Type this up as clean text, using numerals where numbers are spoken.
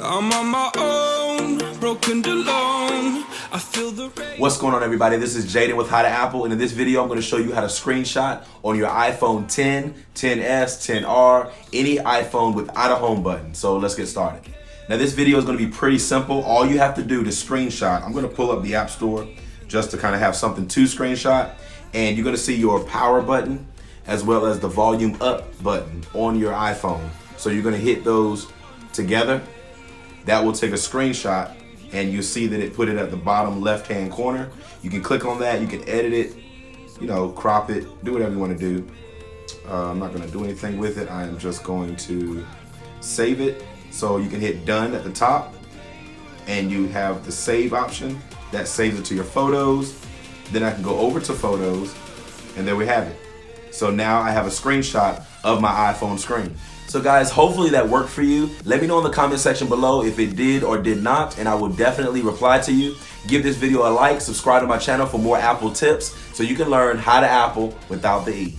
I'm on my own, broken alone. I feel the rain. What's going on, everybody? This is Jaden with How to Apple, and in this video I'm going to show you how to screenshot on your iPhone 10, 10s, 10R, any iPhone without a home button. So let's get started. Now this video is going to be pretty simple. All you have to do to screenshot, I'm going to pull up the App Store just to kind of have something to screenshot, and you're going to see your power button as well as the volume up button on your iPhone. So you're going to hit those together. That will take a screenshot, and you'll see that it put it at the bottom left-hand corner. You can click on that, you can edit it, crop it, do whatever you want to do. I'm not going to do anything with it. I am just going to save it. So you can hit done at the top, and you have the save option. That saves it to your photos. Then I can go over to photos, and there we have it. So now I have a screenshot of my iPhone screen. So guys, hopefully that worked for you. Let me know in the comment section below if it did or did not, and I will definitely reply to you. Give this video a like, subscribe to my channel for more Apple tips so you can learn how to Apple without the E.